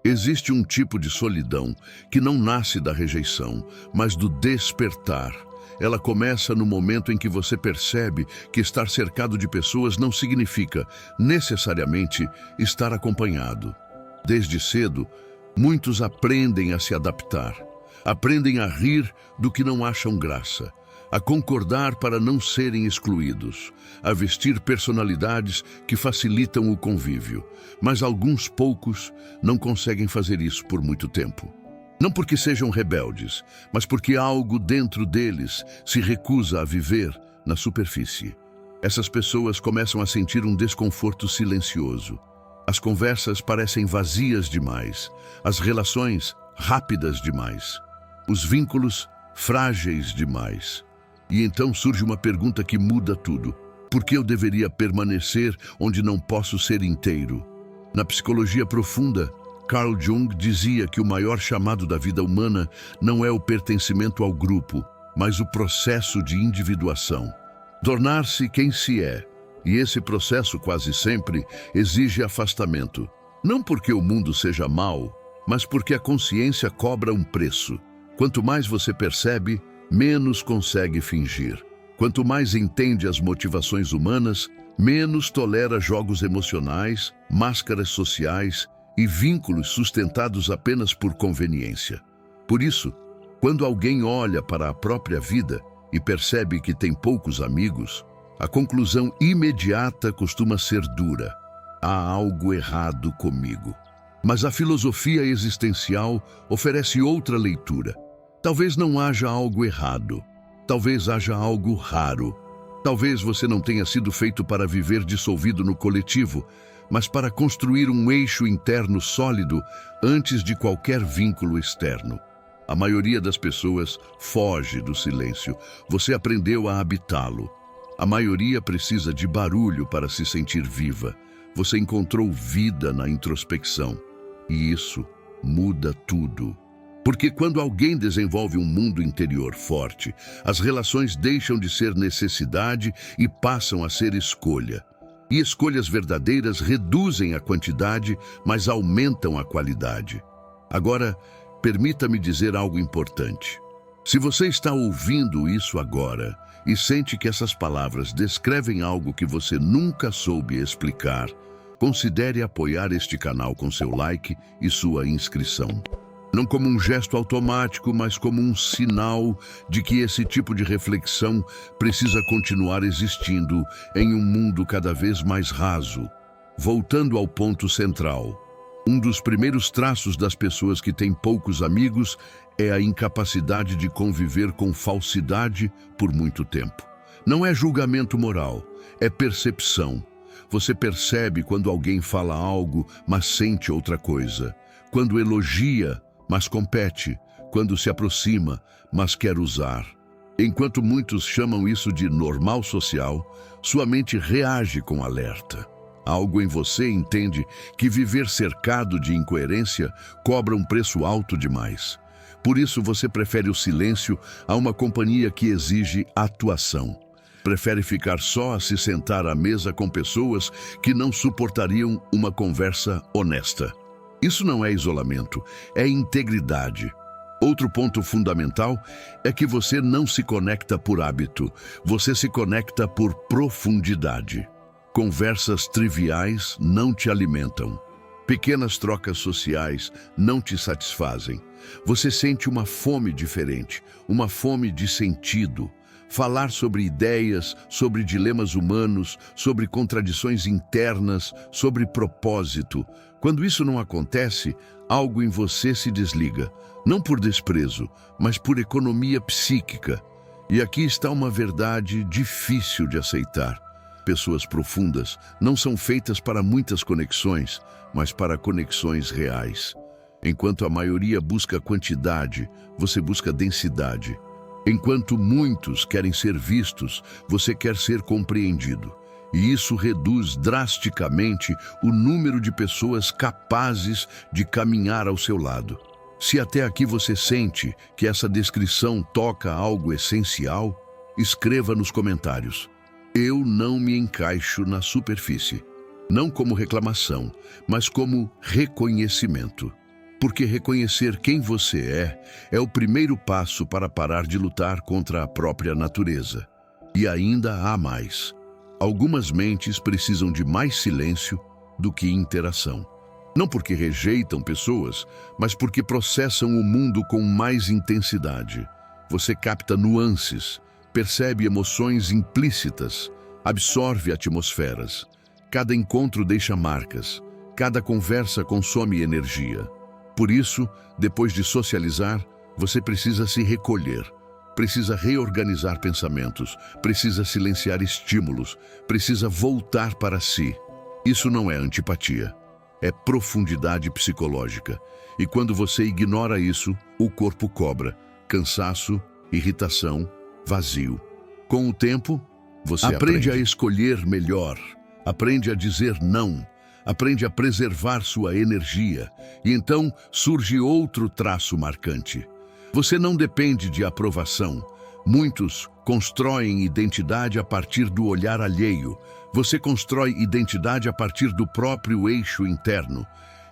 Existe um tipo de solidão que não nasce da rejeição, mas do despertar. Ela começa no momento em que você percebe que estar cercado de pessoas não significa, necessariamente, estar acompanhado. Desde cedo, muitos aprendem a se adaptar. Aprendem a rir do que não acham graça, a concordar para não serem excluídos, a vestir personalidades que facilitam o convívio. Mas alguns poucos não conseguem fazer isso por muito tempo. Não porque sejam rebeldes, mas porque algo dentro deles se recusa a viver na superfície. Essas pessoas começam a sentir um desconforto silencioso. As conversas parecem vazias demais, as relações rápidas demais, os vínculos frágeis demais. E então surge uma pergunta que muda tudo. Por que eu deveria permanecer onde não posso ser inteiro? Na psicologia profunda, Carl Jung dizia que o maior chamado da vida humana não é o pertencimento ao grupo, mas o processo de individuação. Tornar-se quem se é. E esse processo quase sempre exige afastamento. Não porque o mundo seja mau, mas porque a consciência cobra um preço. Quanto mais você percebe, menos consegue fingir. Quanto mais entende as motivações humanas, menos tolera jogos emocionais, máscaras sociais e vínculos sustentados apenas por conveniência. Por isso, quando alguém olha para a própria vida e percebe que tem poucos amigos, a conclusão imediata costuma ser dura. Há algo errado comigo. Mas a filosofia existencial oferece outra leitura. Talvez não haja algo errado. Talvez haja algo raro. Talvez você não tenha sido feito para viver dissolvido no coletivo, mas para construir um eixo interno sólido antes de qualquer vínculo externo. A maioria das pessoas foge do silêncio. Você aprendeu a habitá-lo. A maioria precisa de barulho para se sentir viva. Você encontrou vida na introspecção. E isso muda tudo. Porque quando alguém desenvolve um mundo interior forte, as relações deixam de ser necessidade e passam a ser escolha. E escolhas verdadeiras reduzem a quantidade, mas aumentam a qualidade. Agora, permita-me dizer algo importante. Se você está ouvindo isso agora e sente que essas palavras descrevem algo que você nunca soube explicar, considere apoiar este canal com seu like e sua inscrição. Não como um gesto automático, mas como um sinal de que esse tipo de reflexão precisa continuar existindo em um mundo cada vez mais raso. Voltando ao ponto central, um dos primeiros traços das pessoas que têm poucos amigos é a incapacidade de conviver com falsidade por muito tempo. Não é julgamento moral, é percepção. Você percebe quando alguém fala algo, mas sente outra coisa. Quando elogia, mas compete, quando se aproxima, mas quer usar. Enquanto muitos chamam isso de normal social, sua mente reage com alerta. Algo em você entende que viver cercado de incoerência cobra um preço alto demais. Por isso você prefere o silêncio a uma companhia que exige atuação. Prefere ficar só a se sentar à mesa com pessoas que não suportariam uma conversa honesta. Isso não é isolamento, é integridade. Outro ponto fundamental é que você não se conecta por hábito, você se conecta por profundidade. Conversas triviais não te alimentam. Pequenas trocas sociais não te satisfazem. Você sente uma fome diferente, uma fome de sentido. Falar sobre ideias, sobre dilemas humanos, sobre contradições internas, sobre propósito. Quando isso não acontece, algo em você se desliga, não por desprezo, mas por economia psíquica. E aqui está uma verdade difícil de aceitar. Pessoas profundas não são feitas para muitas conexões, mas para conexões reais. Enquanto a maioria busca quantidade, você busca densidade. Enquanto muitos querem ser vistos, você quer ser compreendido. E isso reduz drasticamente o número de pessoas capazes de caminhar ao seu lado. Se até aqui você sente que essa descrição toca algo essencial, escreva nos comentários. Eu não me encaixo na superfície. Não como reclamação, mas como reconhecimento. Porque reconhecer quem você é o primeiro passo para parar de lutar contra a própria natureza. E ainda há mais. Algumas mentes precisam de mais silêncio do que interação. Não porque rejeitam pessoas, mas porque processam o mundo com mais intensidade. Você capta nuances, percebe emoções implícitas, absorve atmosferas. Cada encontro deixa marcas, cada conversa consome energia. Por isso, depois de socializar, você precisa se recolher, precisa reorganizar pensamentos, precisa silenciar estímulos, precisa voltar para si. Isso não é antipatia, é profundidade psicológica. E quando você ignora isso, o corpo cobra cansaço, irritação, vazio. Com o tempo, você aprende a escolher melhor, aprende a dizer não, aprende a preservar sua energia, e então surge outro traço marcante. Você não depende de aprovação. Muitos constroem identidade a partir do olhar alheio. Você constrói identidade a partir do próprio eixo interno.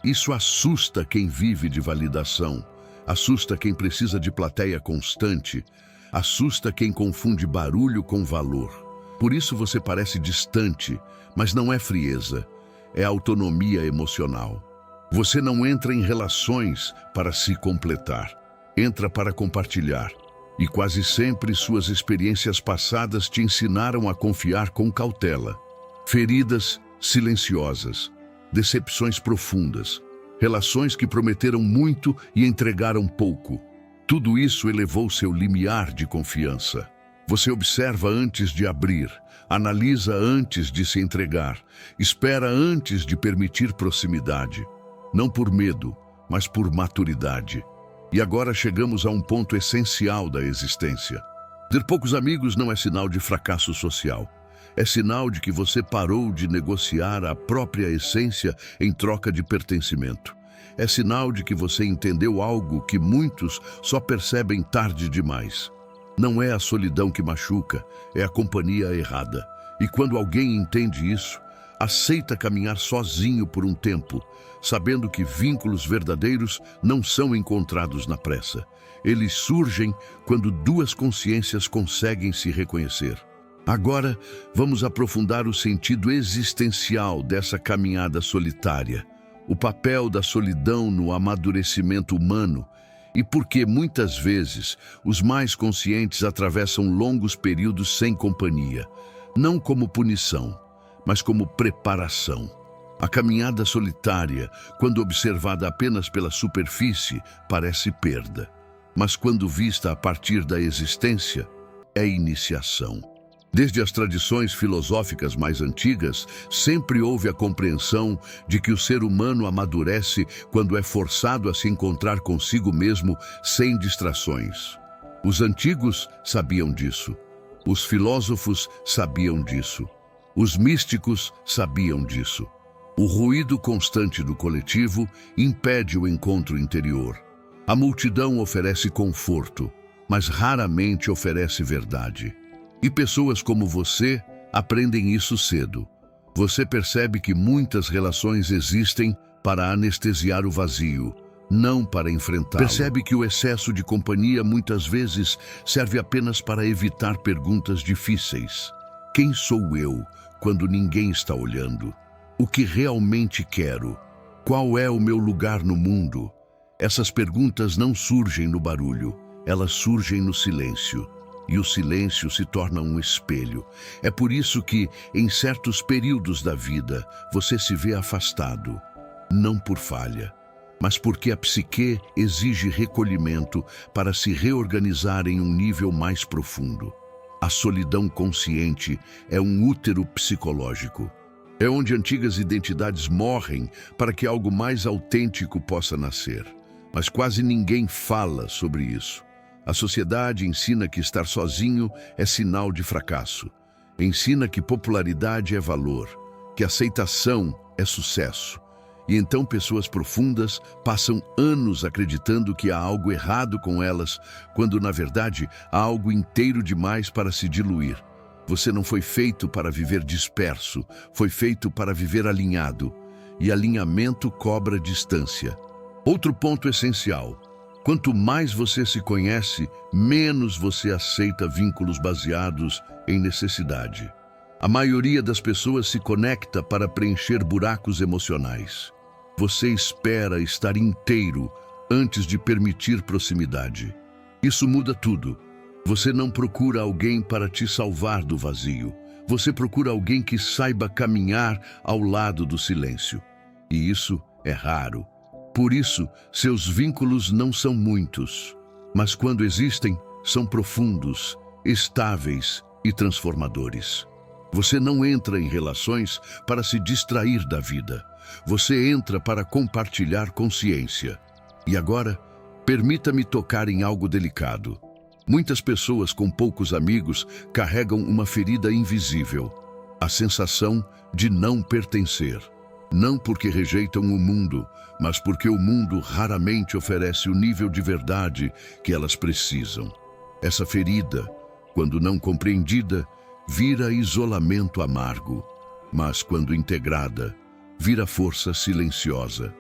Isso assusta quem vive de validação, assusta quem precisa de plateia constante, assusta quem confunde barulho com valor. Por isso você parece distante, mas não é frieza, é autonomia emocional. Você não entra em relações para se completar, entra para compartilhar. E quase sempre suas experiências passadas te ensinaram a confiar com cautela. Feridas silenciosas, decepções profundas, relações que prometeram muito e entregaram pouco. Tudo isso elevou seu limiar de confiança. Você observa antes de abrir, analisa antes de se entregar, espera antes de permitir proximidade. Não por medo, mas por maturidade. E agora chegamos a um ponto essencial da existência. Ter poucos amigos não é sinal de fracasso social. É sinal de que você parou de negociar a própria essência em troca de pertencimento. É sinal de que você entendeu algo que muitos só percebem tarde demais. Não é a solidão que machuca, é a companhia errada. E quando alguém entende isso, aceita caminhar sozinho por um tempo, sabendo que vínculos verdadeiros não são encontrados na pressa. Eles surgem quando duas consciências conseguem se reconhecer. Agora, vamos aprofundar o sentido existencial dessa caminhada solitária, o papel da solidão no amadurecimento humano e por que muitas vezes os mais conscientes atravessam longos períodos sem companhia, não como punição, mas como preparação. A caminhada solitária, quando observada apenas pela superfície, parece perda, mas quando vista a partir da existência, é iniciação. Desde as tradições filosóficas mais antigas, sempre houve a compreensão de que o ser humano amadurece quando é forçado a se encontrar consigo mesmo sem distrações. Os antigos sabiam disso. Os filósofos sabiam disso. Os místicos sabiam disso. O ruído constante do coletivo impede o encontro interior. A multidão oferece conforto, mas raramente oferece verdade. E pessoas como você aprendem isso cedo. Você percebe que muitas relações existem para anestesiar o vazio, não para enfrentá-lo. Percebe que o excesso de companhia muitas vezes serve apenas para evitar perguntas difíceis. Quem sou eu quando ninguém está olhando? O que realmente quero? Qual é o meu lugar no mundo? Essas perguntas não surgem no barulho, elas surgem no silêncio. E o silêncio se torna um espelho. É por isso que, em certos períodos da vida, você se vê afastado. Não por falha, mas porque a psique exige recolhimento para se reorganizar em um nível mais profundo. A solidão consciente é um útero psicológico. É onde antigas identidades morrem para que algo mais autêntico possa nascer. Mas quase ninguém fala sobre isso. A sociedade ensina que estar sozinho é sinal de fracasso. Ensina que popularidade é valor, que aceitação é sucesso. E então pessoas profundas passam anos acreditando que há algo errado com elas, quando na verdade há algo inteiro demais para se diluir. Você não foi feito para viver disperso, foi feito para viver alinhado. E alinhamento cobra distância. Outro ponto essencial: quanto mais você se conhece, menos você aceita vínculos baseados em necessidade. A maioria das pessoas se conecta para preencher buracos emocionais. Você espera estar inteiro antes de permitir proximidade. Isso muda tudo. Você não procura alguém para te salvar do vazio. Você procura alguém que saiba caminhar ao lado do silêncio. E isso é raro. Por isso, seus vínculos não são muitos. Mas quando existem, são profundos, estáveis e transformadores. Você não entra em relações para se distrair da vida. Você entra para compartilhar consciência. E agora, permita-me tocar em algo delicado. Muitas pessoas com poucos amigos carregam uma ferida invisível, a sensação de não pertencer. Não porque rejeitam o mundo, mas porque o mundo raramente oferece o nível de verdade que elas precisam. Essa ferida, quando não compreendida, vira isolamento amargo, mas quando integrada, vira força silenciosa.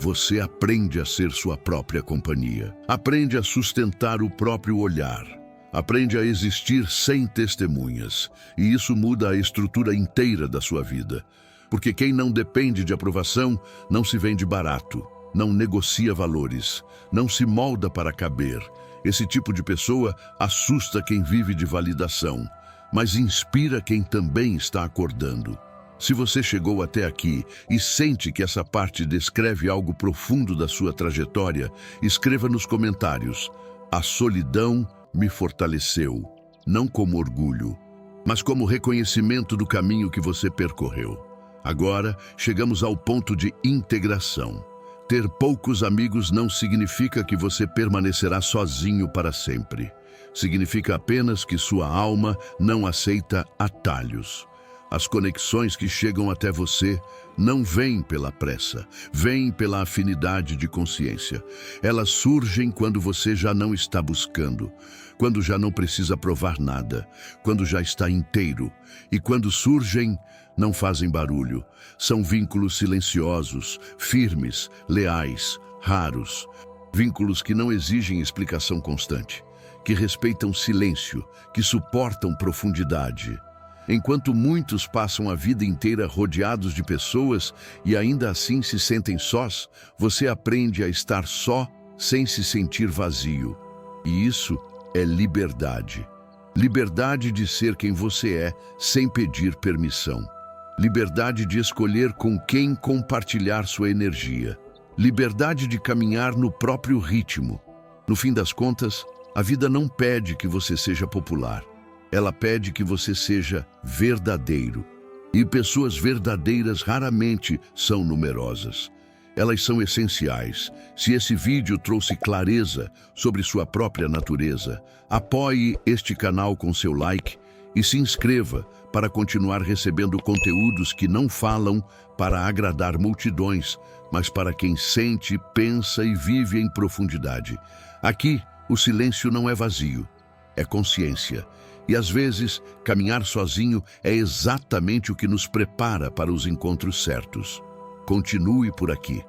Você aprende a ser sua própria companhia, aprende a sustentar o próprio olhar, aprende a existir sem testemunhas, e isso muda a estrutura inteira da sua vida. Porque quem não depende de aprovação não se vende barato, não negocia valores, não se molda para caber. Esse tipo de pessoa assusta quem vive de validação, mas inspira quem também está acordando. Se você chegou até aqui e sente que essa parte descreve algo profundo da sua trajetória, escreva nos comentários: a solidão me fortaleceu, não como orgulho, mas como reconhecimento do caminho que você percorreu. Agora, chegamos ao ponto de integração. Ter poucos amigos não significa que você permanecerá sozinho para sempre. Significa apenas que sua alma não aceita atalhos. As conexões que chegam até você não vêm pela pressa, vêm pela afinidade de consciência. Elas surgem quando você já não está buscando, quando já não precisa provar nada, quando já está inteiro. E quando surgem, não fazem barulho. São vínculos silenciosos, firmes, leais, raros. Vínculos que não exigem explicação constante, que respeitam silêncio, que suportam profundidade. Enquanto muitos passam a vida inteira rodeados de pessoas e ainda assim se sentem sós, você aprende a estar só sem se sentir vazio. E isso é liberdade. Liberdade de ser quem você é sem pedir permissão. Liberdade de escolher com quem compartilhar sua energia. Liberdade de caminhar no próprio ritmo. No fim das contas, a vida não pede que você seja popular. Ela pede que você seja verdadeiro. E pessoas verdadeiras raramente são numerosas. Elas são essenciais. Se esse vídeo trouxe clareza sobre sua própria natureza, apoie este canal com seu like e se inscreva para continuar recebendo conteúdos que não falam para agradar multidões, mas para quem sente, pensa e vive em profundidade. Aqui, o silêncio não é vazio, é consciência. E às vezes, caminhar sozinho é exatamente o que nos prepara para os encontros certos. Continue por aqui.